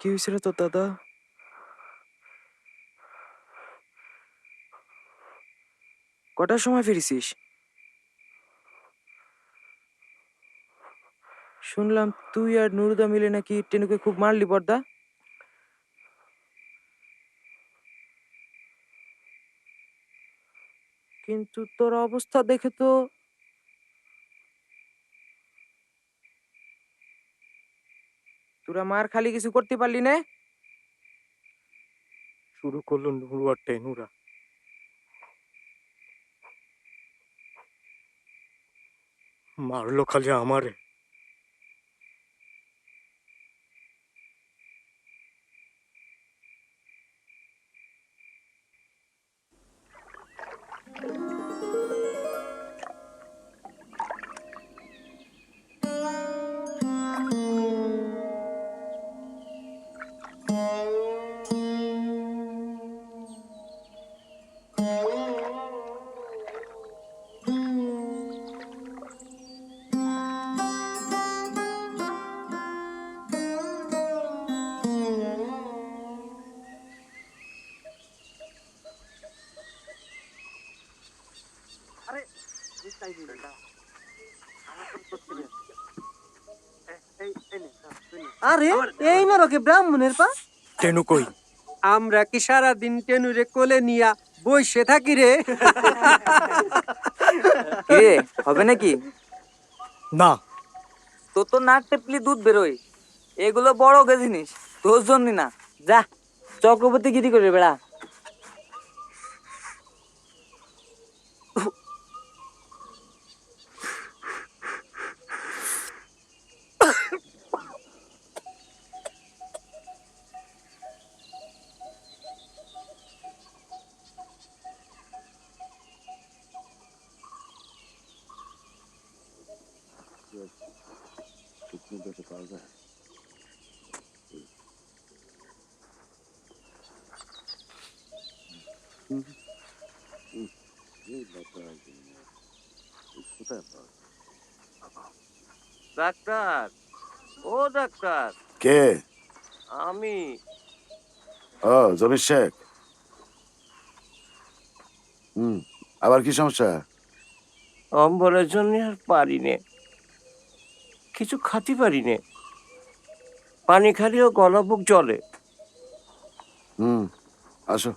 কি হয়েছিল তোর দাদা? কটার সময় ফিরেছিস? শুনলাম তুই আর নুরুদা মিলে নাকি টেনুকে খুব মারলি বর্দা। কিন্তু তোর অবস্থা দেখে তো তোরা মার খালি কিছু করতে পারলি না। শুরু করলো নুরু আর টেনুরা। মারলো খালি আমারে। আরে এই নরকে ব্রাহ্মণের পা। টেনু কই? আমরা কি সারাদিন টেনুরে কোলে নিয়া বসে থাকি রে? কিরে হবে নাকি? না, তোর তো নাক টেপলি দুধ বেরোয়, এগুলো বড় গে জিনিস, তোর জন্য না। যা চক্রবর্তী গিরি করে বেড়া। ডাক্তার, ও ডাক্তার, কে? আমি ও জমির শেখ। আবার কি সমস্যা? অম্বলের জন্য আর পারি নে, কিছু খাতে পারি নে, পানি খালিও গলা বুক জলে। আসো।